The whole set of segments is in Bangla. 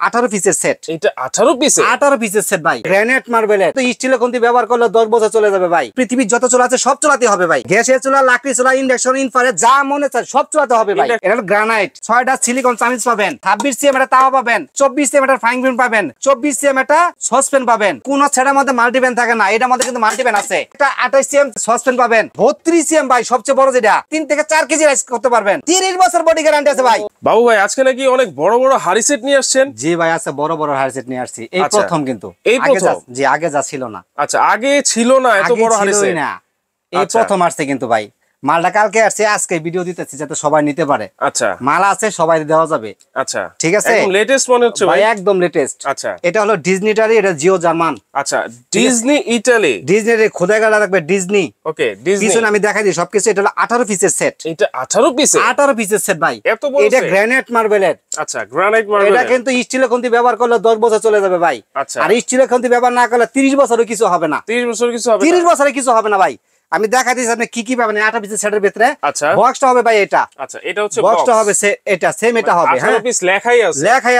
18 পিসের সেট। এটা 18 পিসের সেট ভাই, গ্রানাইট মার্বেলের। তো স্টিলের খুন্তি ব্যবহার করলে 10 বছর চলে যাবে ভাই। পৃথিবীর যত চুলা আছে সব চুলাতে হবে ভাই, গ্যাসের চুলা, লাকড়ি চুলা, ইন্ডাকশন, ইনফ্রারেড, যা মনে চায় সব চুলাতে হবে ভাই। এটা হলো গ্রানাইট। 6টা সিলিকন চামিচ পাবেন, 26 সিএম এটা তাওয়া পাবেন, 24 সিএম এটা ফ্রাইং প্যান পাবেন, 24 সিএম এটা সসপ্যান পাবেন। কোন সেটার মধ্যে মাল্টিপ্যান থাকে না, এটার মধ্যে কিন্তু মাল্টিপ্যান আছে। এটা 28 সিএম সসপ্যান পাবেন, 32 সিএম ভাই সবচেয়ে বড়, যেটা 3 থেকে 4 কেজি রাইস করতে পারবেন। 30 বছর বডি গ্যারান্টি আছে ভাই। বাবু ভাই আজকে নাকি অনেক বড় বড় হাড়ি সেট নিয়ে আসছেন? জি ভাই, আছে বড় বড় হাড়ি সেট নিয়ে আসছি, এই প্রথম। কিন্তু জি আগে যা ছিল না। আচ্ছা, আগে ছিল না এত বড় হাড়ি সেট না, এই প্রথম আসছে। কিন্তু ভাই মালটা কালকে আসছে, আজকে ভিডিও দিতেছি যাতে সবাই নিতে পারে। আচ্ছা, মাল আছে, সবাই দেওয়া যাবে। আচ্ছা ঠিক আছে, একদম লেটেস্ট মনে হচ্ছে ভাই। একদম লেটেস্ট। আচ্ছা, এটা হলো ডিজনি ইটালি, এটা জিও জার্মান। আচ্ছা, ডিজনি ইটালি, ডিজনির খোদাই করা থাকবে ডিজনি। ওকে, ডিজনি পিছনে আমি দেখাই দিই সবকিছু। এটা হলো 18 পিসের সেট। এটা 18 পিসের সেট ভাই, এত বড়। এটা গ্রানাইট মার্বেলের। আচ্ছা, গ্রানাইট মার্বেল। এটা কিন্তু স্টিলের খুন্তি ব্যবহার করলে 10 বছর চলে যাবে ভাই। আচ্ছা, আর স্টিলের খুন্তি ব্যবহার না করলে 30 বছরও কিছু হবে না। 30 বছর কিছু হবে না, 30 বছরে কিছু হবে না ভাই। আমি দেখাই দিচ্ছি আপনি কি কি পাবেন 18 পিসের সেটের ভিতরে। আচ্ছা, বক্সটা হবে ভাই এটা। আচ্ছা, এটা হচ্ছে বক্সটা হবে এটা সেম, এটা হবে 18 পিস লেখাই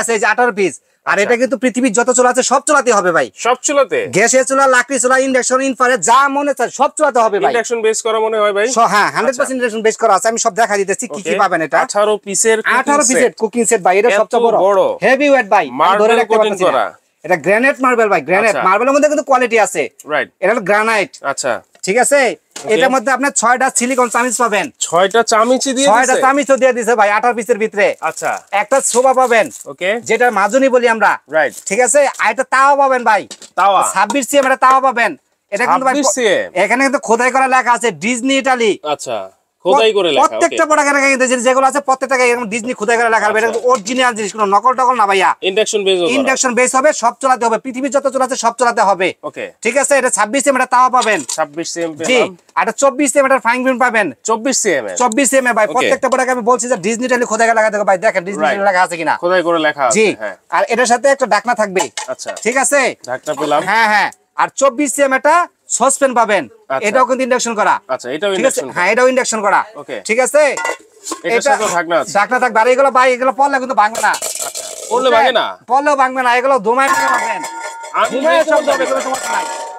আছে এই যে 18 পিস। আর এটা কিন্তু পৃথিবীর যত চুলা আছে সব চুলাতে হবে ভাই, সব চুলাতে। গ্যাসের চুলা, লাকড়ি চুলা, ইন্ডাকশন, ইনফ্রারেড, যা মনে চায় সব চুলাতে হবে ভাই। ইন্ডাকশন বেস করা মনে হয় ভাই। হ্যাঁ, 100% ইন্ডাকশন বেস করা আছে। আমি সব দেখাই দিতেছি কি কি পাবেন। এটা 18 পিসের কুকিং সেট ভাই, এটা সবচেয়ে বড় হেভি ওয়েট ভাই, মার্বেল কোটিং করা। এটা গ্রানাইট মার্বেল ভাই, গ্রানাইট মার্বেলের মধ্যে কিন্তু কোয়ালিটি আছে। রাইট, এটা হলো গ্রানাইট। আচ্ছা, ঠিক আছে। এটার মধ্যে আপনি 6টা সিলিকন চামিচ পাবেন। 6টা চামিচ দিয়ে দিয়েছে, 6টা চামিচও দিয়ে দিয়েছে ভাই 18 পিসের ভিতরে। আচ্ছা, একটা সোফা পাবেন, ওকে, যেটা মাজুনি বলি আমরা। রাইট, ঠিক আছে। আর এটা তাওয়া পাবেন ভাই, তাওয়া 26 সিএম এটা তাওয়া পাবেন। এটা কিন্তু ভাই এখানে কিন্তু খোদাই করা লেখা আছে ডিজনি ইটালি। আচ্ছা, খোদাই করে লেখা। প্রত্যেকটা প্রোডাক্টে লেখা কিন্তু যেগুলো আছে প্রত্যেকটা এরকম ডিজনি খোদাই করে লেখা হবে। এটা অরিজিনাল জিনিস, কোনো নকল টকল না ভাইয়া। ইন্ডাকশন বেস হবে, সব চলাতে হবে, পৃথিবীর যত চলা আছে সব চলাতে হবে। ওকে, ঠিক আছে। এটা 26 সিএম এটা তাওয়া পাবেন, 26 সিএম জি। আর 24 সিএম এটা ফ্রাইং প্যান পাবেন, 24 সিএম এ। 24 সিএম এ ভাই। প্রত্যেকটা প্রোডাক্ট আমি বলছি যে ডিজনি ইটালি খোদাই করে লেখা থাকে ভাই, দেখেন ডিজনি ইটালি লেখা আছে কিনা। খোদাই করে লেখা আছে, জি। হ্যাঁ। আর এটার সাথে একটা ঢাকনা থাকবে। আচ্ছা, ঠিক আছে, ঢাকনা পেলাম। হ্যাঁ হ্যাঁ। আর 24 সিএম এটা সসপ্যান পাবেন, এটাও কিন্তু ইন্ডাকশন করা। আচ্ছা, এটাও ইন্ডাকশন। হ্যাঁ, এটাও ইন্ডাকশন করা। ওকে, ঠিক আছে। এটার সাথে ঢাকনা আছে, ঢাকনা থাকবে। আর এগুলো ভাই, এগুলো পড়লে কিন্তু ভাঙবে না। আচ্ছা, পড়লে ভাঙে না, পড়লেও ভাঙবে না। এগুলো ধুমায় পাবেন,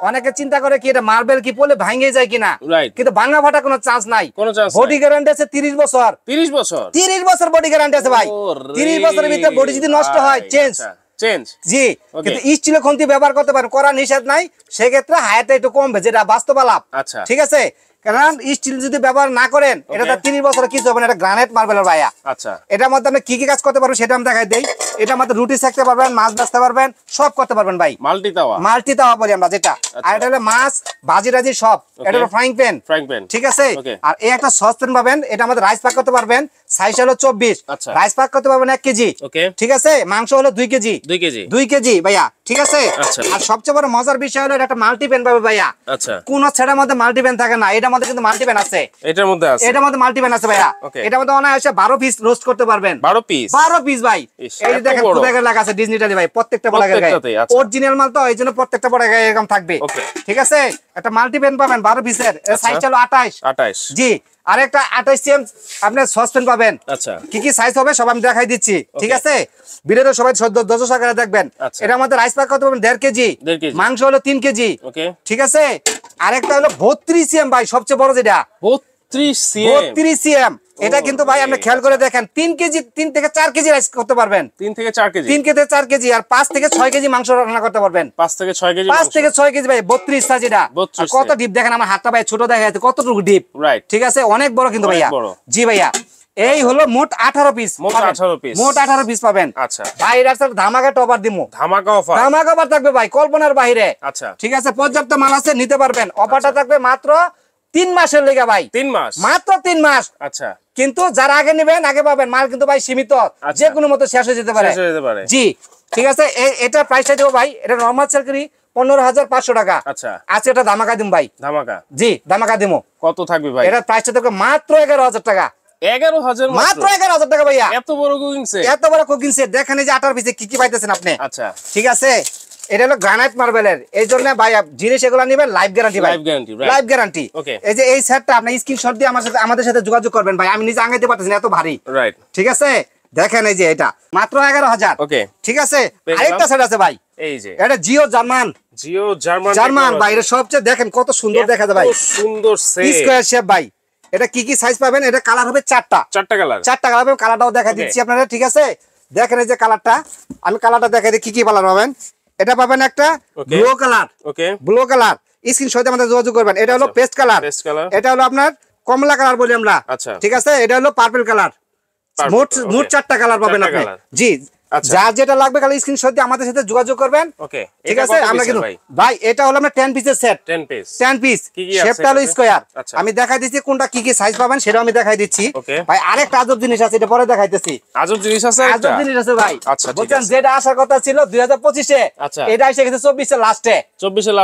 অনেকে চিন্তা করে কি এটা মার্বেল কি পড়লে ভাঙে যায় কিনা, কিন্তু ভাঙা ফাটা কোনো চান্স নাই। বডি গ্যারান্টি আছে 30 বছর। 30 বছর বডি গ্যারান্টি আছে ভাই। 30 বছরের ভিতরে বডি যদি নষ্ট হয় চেঞ্জ। জি, কিন্তু স্টিলের খুন্তি ব্যবহার করতে পারেন, করা নিষেধ নাই। সেক্ষেত্রে হায়াতে একটু কমবে, যেটা বাস্তব আলাপ। ঠিক আছে। কারণ স্টিল যদি ব্যবহার না করেন এটা 30 বছর কিছু হবে না। এটা গ্রানাইট মার্বেলের ভাইয়া। আচ্ছা, এটার মধ্যে আপনি কি কি কাজ করতে পারবেন সেটা আমি দেখাই দেই। এটার মধ্যে রুটি সেকতে পারবেন, মাছ ভাজতে পারবেন, সব করতে পারবেন ভাই। মাল্টি তাওয়া বলি আমরা যেটা। আর এটা হলো মাছ ভাজি রাজি সব। এটা হলো ফ্রাইং প্যান। ঠিক আছে। আর এই একটা সসপ্যান পাবেন, এটা আমাদের রাইস পাক করতে পারবেন। সাইজ হলো 24, রাইস পাক করতে পারবেন 1 কেজি। ঠিক আছে। মাংস হলো 2 কেজি। 2 কেজি ভাইয়া। ঠিক আছে। আর সবচেয়ে বড় মজার বিষয় হলো এটা একটা মাল্টি প্যান পাবে ভাইয়া। আচ্ছা, কোন ছেড়ার মধ্যে মাল্টি প্যান থাকে না, এটার মধ্যে কিন্তু মাল্টি প্যান আছে। এটার মধ্যে মাল্টি প্যান আছে ভাইয়া। এটার মধ্যে অনায়াসে 12 পিস রোস্ট করতে পারবেন। 12 পিস ভাই। এই যে দেখেন খোদাই করে লেখা আছে ডিজনি ইটালি ভাই, প্রত্যেকটা প্রোডাক্টের গায়ে অরিজিনাল মাল তো, এইজন্য প্রত্যেকটা প্রোডাক্টে এরকম থাকবে। ঠিক আছে। একটা মাল্টি প্যান পাবেন 12 পিসের, এর সাইজ হলো 28। জি। আর একটা 28 সিএম আপনি সসপ্যান পাবেন। আচ্ছা, কি কি সাইজ হবে সব আমি দেখাই দিচ্ছি। ঠিক আছে। ভিডিওটা সবাই দর্শক সহকারে দেখবেন। এটার মধ্যে রাইস পাক করতে পারবেন 1.5 কেজি, মাংস হলো 3 কেজি। ঠিক আছে। আরেকটা হলো 32 সিএম ভাই, সবচেয়ে বড় যেটা 32 সিএম। এটা কিন্তু ভাই আপনি খেয়াল করে দেখেন 3 কেজি, 3 থেকে 4 কেজি রাইস করতে পারবেন। 3 থেকে 4 কেজি। আর 5 থেকে 6 কেজি মাংস রান্না করতে পারবেন। 5 থেকে 6 কেজি ভাই। 32 সাইজ এটা। কত ডিপ দেখেন, আমার হাতটা ভাই ছোট দেখা যাচ্ছে, কতটুকু ডিপ। ঠিক আছে। অনেক বড় কিন্তু ভাইয়া। জি ভাইয়া। এই হলো মোট 18 পিস। মোট 18 পিস পাবেন। আচ্ছা, বাইরে আছে ধামাকা টপার দিমু। ধামাকা অফার থাকবে ভাই, কল্পনার বাইরে। আচ্ছা, ঠিক আছে। পর্যাপ্ত মাল আছে, নিতে পারবেন। অফারটা থাকবে মাত্র 3 মাসের লেগে ভাই। 3 মাস, মাত্র 3 মাস। আচ্ছা, কিন্তু যারা আগে নেবেন আগে পাবেন। মাল কিন্তু ভাই সীমিত, যে কোনো মতো শেষ হয়ে যেতে পারে। জি। ঠিক আছে। এটা প্রাইসটা দেবো ভাই, এটা নরমাল সেল করি 15,500 টাকা। আচ্ছা, আজকে এটা ধামাকা দিম ভাই। ধামাকা। জি, ধামাকা দিমু। কত থাকবে ভাই? এটা প্রাইসটা থাকবে মাত্র 11,000 টাকা। 11,000 মাত্র 11,000 টাকা ভাইয়া। এত বড় কুকিং সেট দেখেন, এই যে 18 পিসে কি কি পাইতেছেন আপনি। আচ্ছা, ঠিক আছে। এটা হলো গ্রানাইট মার্বেলের, এই জন্য ভাই জিনিস এগুলো নেবেন লাইফ গ্যারান্টি ভাই। Life guarantee. এই যে এই সেটটা আপনি স্ক্রিনশট দিয়ে আমাদের সাথে যোগাযোগ করবেন ভাই। আমি নিজে আঙাইতে পারতেছি না, এত ভারী। ঠিক আছে। দেখেন এই যে এটা মাত্র 11,000। ওকে ঠিক আছে, আরেকটা সেট আছে ভাই, এই যে এটা জিও জার্মান ভাই। এটা সবচেয়ে দেখেন কত সুন্দর দেখা যায় ভাই, সুন্দর স্কয়ার শেপ ভাই। এটা কি কি সাইজ পাবেন? এটা কালার হবে চারটা কালার হবে, কালারটাও দেখা দিচ্ছি আপনারা। ঠিক আছে, দেখেন এই যে কালারটা, আমি কালারটা দেখাই দিই কি কি কালার পাবেন। এটা পাবেন একটা ব্লু কালার, ব্লু কালার, স্ক্রিনশটে আমাদের যোগাযোগ করবেন। এটা হলো পেস্ট কালার, এটা হলো আপনার কমলা কালার বলি আমরা। ঠিক আছে, এটা হলো পার্পল কালার। মোট চারটা কালার পাবেন আপনি। জি, যার যেটা লাগবে খালি স্ক্রিনশট দিয়ে আমাদের সাথে যোগাযোগ করবেন। ঠিক আছে, আমরা কিন্তু ভাই এটা হলো আমরা 10 পিসের সেট, 10 পিস, শেপটা হলো স্কয়ার। আমি দেখাই দিচ্ছি কোনটা কি কি সাইজ পাবেন, সেটা আমি দেখাই দিচ্ছি ভাই। আরেকটা আজব জিনিস আছে, এটা পরে দেখাইতেছি। আজব জিনিস আছে ভাই। বুঝছেন, যেটা আসার কথা ছিল 2025 এ, এটা এসে গেছে 24 এর লাস্টে, 24 এর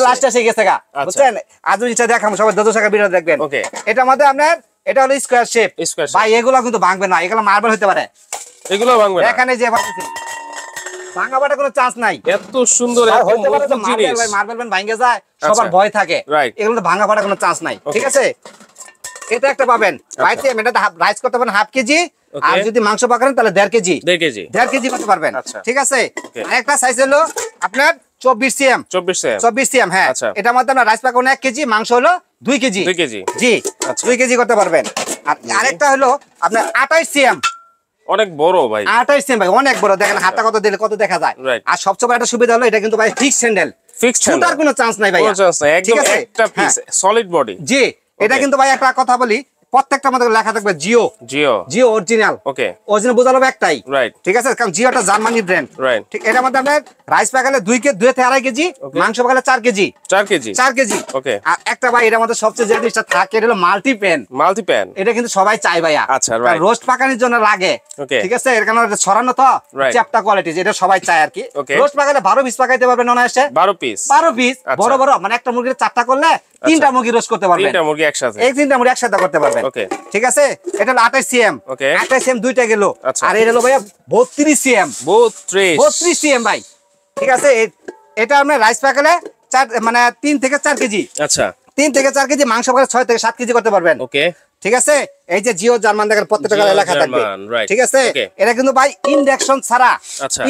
লাস্টে এসে গেছে গা। বুঝছেন, আজব জিনিসটা দেখাবো, সবাই দর্শক ভিডিও দেখবেন। এটার মধ্যে আপনার এটা হলো স্কয়ার শেপ ভাই। এগুলো কিন্তু ভাঙবে না, এগুলো মার্বেল হতে পারে, এগুলো ভাঙবে না। এখানে যে ভাঙা বাটা কোনো চান্স নাই। এত সুন্দর হতে পারে তো মার্বেল ভাই, মার্বেল পেন ভাঙে যায়, সবার ভয় থাকে। এগুলো তো ভাঙা বাটা কোনো চান্স নাই। ঠিক আছে, এটা একটা পাবেন ভাইতে, এটা রাইস করতে পারেন হাফ কেজি, আর যদি মাংস পাকারেন তাহলে 1.5 কেজি, 1.5 কেজি করতে পারবেন। ঠিক আছে, আরেকটা সাইজ হলো আপনার 24 সিএম। হ্যাঁ, এটার মধ্যে আপনার রাইস পাকানো 1 কেজি, মাংস হলো 2 কেজি। জি, 2 কেজি করতে পারবেন। আর আরেকটা হলো আপনার 28 সিএম, অনেক বড় ভাই, 28 সিএম ভাই, অনেক বড়। দেখেন হাতটা কত দিলে কত দেখা যায়। আর সবচেয়ে বড় একটা সুবিধা হলো এটা কিন্তু ভাই ফিক্সড হ্যান্ডেল, ছুটার কোনো চান্স নাই ভাই, ঠিক আছে, একটা পিস সলিড বডি। জি, এটা কিন্তু ভাই একটা কথা বলি, প্রত্যেকটা মধ্যে লেখা থাকবে জিও অরিজিনাল। ওকে, অরিজিনাল বোঝা যাবে একটাই, ঠিক আছে, কারণ জিওটা জার্মানি ব্র্যান্ড। ঠিক, এটার মধ্যে আপনার রাইস পাকালে 2 থেকে 2.5 কেজি, মাংস পাকালে 4 কেজি। ওকে, আর একটা ভাই এটার মধ্যে সবচেয়ে যে জিনিসটা থাকে এটা হলো মাল্টি প্যান। এটা কিন্তু সবাই চায় ভাইয়া, রোস্ট পাকানোর জন্য লাগে। ঠিক আছে, এর কারণে ছড়ানো তো চ্যাপটা কোয়ালিটি, এটা সবাই চায় আর কি। রোস্ট পাকালে 12 পিস পাকাইতে পারবেন অনায়াসে, 12 পিস বড় বড়, মানে একটা মুরগির 4টা করলে 3টা মুরগি রোস্ট করতে পারবেন, 3টা মুরগি একসাথে করতে পারবেন। ঠিক আছে, এটা হলো 28 সিএম। 28 সিএম দুইটা গেল। আর এটা হলো ভাইয়া 32 সিএম, 32 সিএম ভাই। ঠিক আছে, এটা আপনার রাইস পাকালে 4 মানে 3 থেকে 4 কেজি। আচ্ছা, 3 থেকে 4 কেজি, মাংস পাকালে 6 থেকে 7 কেজি করতে পারবেন। ওকে, ঠিক আছে, এই যে জিও জার্মান দেখেন প্রত্যেকটা গায়ে লেখা থাকবে। ঠিক আছে, এটা কিন্তু ভাই ইন্ডাকশন ছাড়া,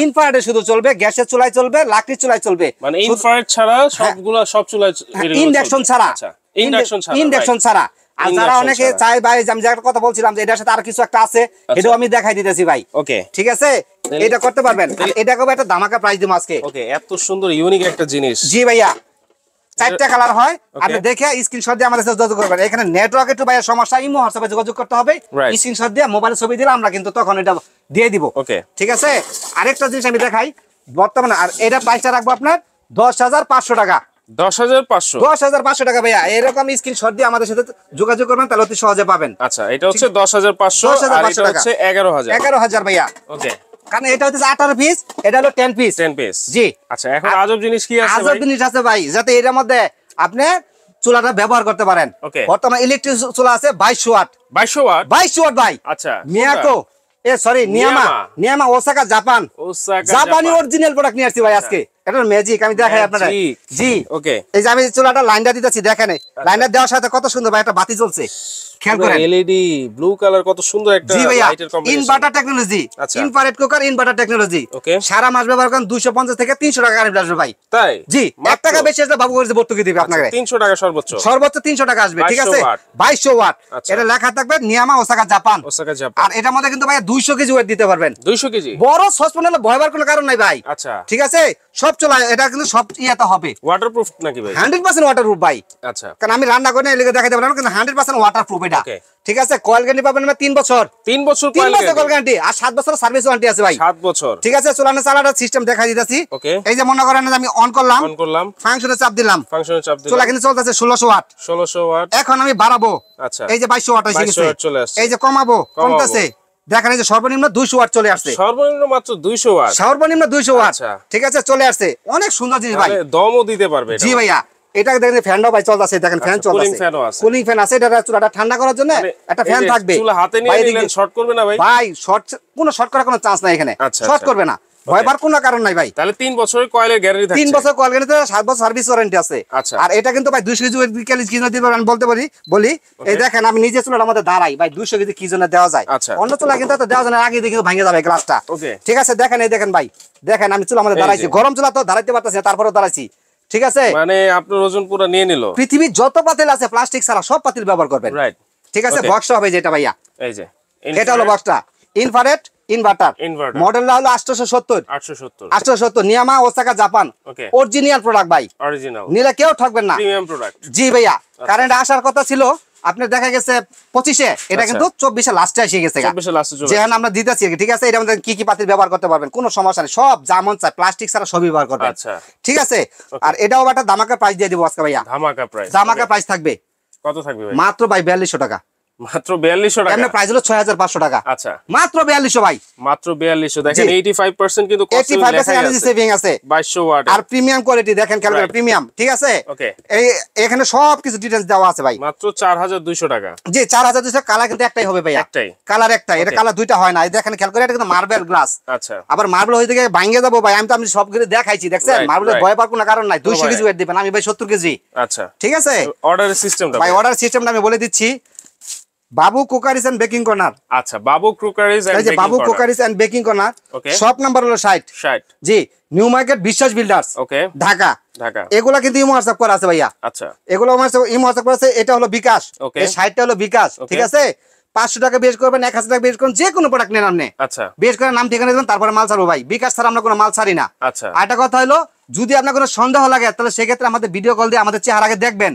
ইনফ্রারেডে শুধু চলবে, গ্যাসের চুলায় চলবে, লাকড়ির চুলায় চলবে, মানে ইনফ্রারেড ছাড়া সবগুলা সব চুলায়, ইন্ডাকশন ছাড়া, ইন্ডাকশন ছাড়া। আর যারা অনেকে চাই ভাই, আমি যে একটা কথা বলছিলাম যে এটার সাথে আর কিছু একটা আছে, এটাও আমি দেখাই দিতেছি ভাই। ওকে, ঠিক আছে, এটা করতে পারবেন। এটা কবে একটা ধামাকা প্রাইস দিম আজকে। ওকে, এত সুন্দর ইউনিক একটা জিনিস। জি ভাইয়া, 4টা কালার হয়, আপনি দেখে স্ক্রিনশট দিয়ে আমাদের সাথে যোগাযোগ করবেন। এখানে নেটওয়ার্ক একটু ভাইয়া সমস্যা, ইমো হোয়াটসঅ্যাপে যোগাযোগ করতে হবে। স্ক্রিনশট দিয়ে মোবাইলে ছবি দিলে আমরা কিন্তু তখন এটা দিয়ে দিব। ওকে, ঠিক আছে, আরেকটা জিনিস আমি দেখাই বর্তমানে, আর এটা প্রাইসটা রাখবো আপনার 10,500 টাকা। 10,500 টাকা ভাইয়া। এরকম স্ক্রিনশট দিয়ে আমাদের সাথে যোগাযোগ করবেন, তাহলে অতি সহজে পাবেন। আচ্ছা, এটা হচ্ছে 10,500 আর এটা হচ্ছে 11,000 ভাইয়া। ওকে, কারণ এটা হচ্ছে 18 পিস, এটা হলো 10 পিস। জি, আচ্ছা, এখন আজব জিনিস কি আছে? আজব জিনিস আছে ভাই, যাতে এর মধ্যে আপনি চুলাটা ব্যবহার করতে পারেন। বর্তমানে ইলেকট্রিক চুলা আছে 2200 ওয়াট। 2200 ওয়াট ভাই। আচ্ছা, মিয়াকো নিয়ামা ওসাকা জাপান, জাপানি অরিজিনাল প্রোডাক্ট নিয়ে আসছি ভাই আজকে। এটা ম্যাজিক, আমি দেখাই আপনারা। জি, ওকে, এই যে আমি চুলাটা লাইনটা দিতেছি, দেখেন লাইনটা দেওয়ার সাথে কত সুন্দর ভাই একটা বাতি জ্বলছে, খেয়াল করেন। এলইডি ব্লু কালার, কত সুন্দর একটা লাইটের combination. Inverter technology, infrared cooker, inverter technology. সারা মাস ব্যবহার করেন 250 থেকে 300 টাকা কারেন্ট আসবে ভাই। তাই? জি, 1 টাকা বেশি আসলে বাবু করে ভর্তুকি দিবে আপনাকে। 300 টাকা সর্বোচ্চ 300 টাকা আসবে। ঠিক আছে, 2200 ওয়াট। এটা লেখা থাকবে নিয়ামা ওসাকা জাপান। আর এটার মধ্যে কিন্তু ভাই 200 কেজি ওয়েট দিতে পারবেন। 200 কেজি বড় সসপ্যান হলে ভয় পাওয়ার কোনো কারণ নাই ভাই। আচ্ছা, ঠিক আছে, সব চলা, এটা কিন্তু সব ইয়াতে হবে। ওয়াটারপ্রুফ নাকি ভাই? 100% ওয়াটারপ্রুফ ভাই। আচ্ছা, কারণ আমি রান্না করে এলাকা দেখাতে পারলাম, কিন্তু 100% ওয়াটারপ্রুফ এটা। ঠিক আছে, কয়েল গ্যারান্টি পাবেন 3 বছর। 3 বছর কয়েল গ্যারান্টি, আর 7 বছর সার্ভিস ওয়ারেন্টি আছে ভাই। 7 বছর। ঠিক আছে, চুলানো চালাটা সিস্টেম দেখাই দিতেছি। এই যে মনে করেন আমি অন করলাম, ফাংশনে চাপ দিলাম, চুলা কিন্তু চলতেছে 1600 ওয়াট। এখন আমি বাড়াবো। আচ্ছা, এই যে 2200 ওয়াট হয়ে গেছে। এই যে কমাবো, কমতেছে, দেখেন এই যে সর্বনিম্ন 200 ওয়াট চলে আসছে। সর্বনিম্ন মাত্র 200 ওয়াট। সর্বনিম্ন 200 ওয়াট। ঠিক আছে, চলে আসছে। অনেক সুন্দর জিনিস ভাই, দমও দিতে পারবে। জি ভাইয়া, এটা দেখেন ফ্যানও ভাই চলতেছে, দেখেন ফ্যান চলতেছে, কুলিং ফ্যান আছে। এটা চুলাটা ঠান্ডা করার জন্য একটা ফ্যান থাকবে। চুলা হাতে নিয়ে নিলেন শর্ট করবে না ভাই? ভাই শর্ট, কোনো শর্ট করার কোনো চান্স নাই এখানে, শর্ট করবে না। ভয়বার কোনো কারণ নাই ভাই। তাহলে 3 বছরের কয়েলের গ্যারান্টি থাকছে, 3 বছর কয়েল গ্যারান্টি, 7 বছর সার্ভিস ওয়ারেন্টি আছে। আচ্ছা। আর এটা কিন্তু ভাই 200 কেজি কি জন্য দিতে আমি বলতে বলি এই দেখেন আমি নিজে চুলার মধ্যে দাঁড়াই ভাই, 200 কেজি কি জন্য দেওয়া যায়। আচ্ছা। অন্য চুলা কিন্তু তো দেওয়া যায় না, আগে দেখে ভেঙে যাবে গ্লাসটা। ঠিক আছে, দেখেন এই দেখেন ভাই, দেখেন আমি চুলার মধ্যে দাঁড়াইছি, গরম চুলা তো দাঁড়াইতে পারতেছি না, তারপরেও দাঁড়াইছি। ঠিক আছে, মানে আপনার ওজন পুরো নিয়ে নিল। পৃথিবীর যত পাতিল আছে প্লাস্টিক ছাড়া সব পাতিল ব্যবহার করবেন। রাইট। ঠিক আছে, বক্সটা হবে যেটা ভাইয়া, এই যে এটা হলো বক্সটা, ইনফ্রারেড ইনভার্টার, মডেলটা হলো 870 নিয়ামা ওসাকা জাপান, অরিজিনাল প্রোডাক্ট ভাই, অরিজিনাল নিলে কেউ ঠকবেন না, প্রিমিয়াম প্রোডাক্ট। জি ভাইয়া, কারেন্ট আসার কথা ছিল আপনার, দেখা গেছে 25-এ, এটা কিন্তু 24-এ লাস্টে এসে গেছে, 24-এ লাস্টে চলে যেখানে আমরা দিতেছি। ঠিক আছে, এটার মধ্যে কি কি পাতিল ব্যবহার করতে পারবেন, কোনো সমস্যা নেই, সব যেমন চাই প্লাস্টিক ছাড়া সবই ব্যবহার করবেন। আচ্ছা, ঠিক আছে, আর এটাও একটা ধামাকা প্রাইস দিয়ে দিব আজকে ভাইয়া, ধামাকা প্রাইস থাকবে। কত থাকবে ভাই? মাত্র ভাই 4200 টাকা। মাত্র 4200 টাকা। এমনি প্রাইস হলো 6500 টাকা। আচ্ছা, মাত্র 4200 ভাই, মাত্র 4200। দেখেন 85% কিন্তু 85% এনার্জি সেভিং আছে, 2200 ওয়াট। আর প্রিমিয়াম কোয়ালিটি দেখেন, ক্যালকুলেটর প্রিমিয়াম। ঠিক আছে, ওকে, এখানে সব কিছু ডিটেইলস দেওয়া আছে ভাই। মাত্র 4200 টাকা। জি 4200। কালার কিন্তু একটাই হবে ভাই, একটাই কালার, একটাই, এটা কালার দুইটা হয় না। এই দেখেন ক্যালকুলেটর কিন্তু মার্বেল গ্লাস। আচ্ছা, আবার মার্বেল হয়ে থেকে ভাঙে যাবো ভাই, আমি তো আমি সবগুলো দেখাইছি, দেখছেন মার্বেলের ভয় পাওয়ার কোনো কারণ নাই। 200 কেজি ওয়েট দিবেন, আমি ভাই 70 কেজি। আচ্ছা, ঠিক আছে, অর্ডারের সিস্টেমটা ভাই, অর্ডার সিস্টেমটা আমি বলে দিচ্ছি। বাবু কুকারিস এন্ড বেকিং কর্নার। আচ্ছা, Babu cookeries and baking corner, Babu cookeries and baking corner, shop number হলো 60। জি, new market Biswas builders, okay, Dhaka. এগুলা কিন্তু ইমো হোয়াটসঅ্যাপ করা আছে ভাইয়া। আচ্ছা, এগুলো ইমো হোয়াটসঅ্যাপ করা আছে। এটা হলো বিকাশ, এই 60টা হলো বিকাশ। ঠিক আছে, 500 টাকা বেশ করবেন, 1000 টাকা বেশ করুন, যে কোনো প্রোডাক্ট নেন আপনি। আচ্ছা, বেশ করে নাম ঠিকানা দেবেন, তারপরে মাল ছাড়বো ভাই। বিকাশ ছাড়া আমরা কোনো মাল ছাড়ি না। আচ্ছা, আর একটা কথা হলো, যদি আপনার কোনো সন্দেহ লাগে তাহলে সেক্ষেত্রে আমাদের ভিডিও কল দিয়ে আমাদের চেহারা আগে দেখবেন,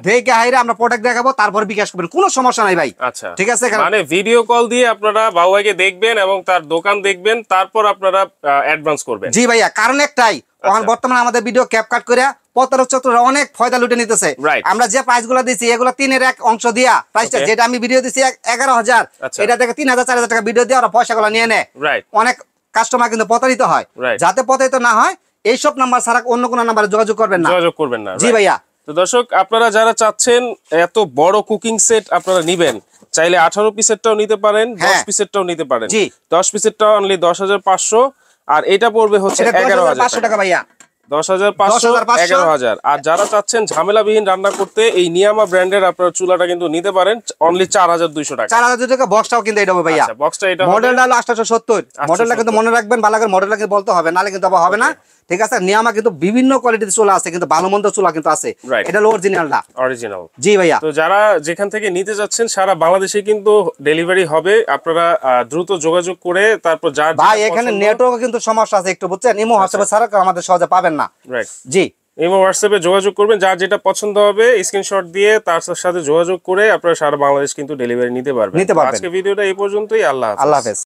দেখে হাইরে আমরা প্রোডাক্ট দেখাবো, তারপর বিকাশ করবেন, কোনো সমস্যা নাই ভাই। আচ্ছা, ঠিক আছে, মানে ভিডিও কল দিয়ে আপনারা বাবু ভাইকে দেখবেন এবং তার দোকান দেখবেন, তারপর আপনারা অ্যাডভান্স করবেন। জি ভাইয়া, কারণ একটাই, এখন বর্তমানে আমাদের ভিডিও ক্যাপকাট করে প্রতারক চক্ররা অনেক ফায়দা লুটে নিতেছে। আমরা যে প্রাইস গুলো দিচ্ছি এগুলো 3-এর 1 অংশ দিয়া প্রাইসটা, যেটা আমি ভিডিও দিচ্ছি 11,000, এটা থেকে 3,000-4,000 টাকা ভিডিও দিয়ে ওরা পয়সাগুলো নিয়ে নেয়। অনেক কাস্টমার কিন্তু প্রতারিত হয়। যাতে প্রতারিত না হয়, এইসব নাম্বার ছাড়া অন্য কোনো নাম্বারে যোগাযোগ করবেন না। জি ভাইয়া। তো দর্শক, আপনারা যারা চাচ্ছেন এত বড় কুকিং সেট আপনারা নিবেন, চাইলে 18 পিসেরটাও নিতে পারেন, 10 পিসেরটাও নিতে পারেন। 10 পিসেরটা অনলি 10,500, আর এটা পড়বে হচ্ছে 11,500 টাকা ভাইয়া। 10,500, 11,000। আর যারা চাচ্ছেন ঝামেলাবিহীন রান্না করতে, এই নিয়ামা ব্র্যান্ডের আপনারা চুলাটা কিন্তু নিতে পারেন অনলি 4,200 টাকা। 4,200 টাকা। বক্সটাও কিন্তু এটা হবে ভাইয়া, বক্সটা এটা মডেলটা হলো 870। মডেলটা কিন্তু মনে রাখবেন, ভালো করে মডেলটা কিন্তু বলতে হবে, নালে কিন্তু হবে না। ঠিক আছে, নিয়ামা কিন্তু বিভিন্ন কোয়ালিটির চুলা আছে, কিন্তু ভালো মন্দ চুলা কিন্তু আছে। এটা হলো অরিজিনালটা, অরিজিনাল। জি ভাইয়া। তো যারা যেখান থেকে নিতে যাচ্ছেন সারা বাংলাদেশে কিন্তু ডেলিভারি হবে, আপনারা দ্রুত যোগাযোগ করে তারপর যার ভাই, এখানে নেটওয়ার্ক কিন্তু সমস্যা আছে একটু, বুঝছেন, ইমো হোয়াটসঅ্যাপে ছাড়া আমাদের সহজে পাবেন না। জি, ইমো হোয়াটসঅ্যাপে যোগাযোগ করবেন, যার যেটা পছন্দ হবে স্ক্রিনশট দিয়ে তার সাথে যোগাযোগ করে আপনারা সারা বাংলাদেশ কিন্তু ডেলিভারি নিতে পারবেন। আজকে ভিডিওটা এই পর্যন্তই। আল্লাহ হাফেজ।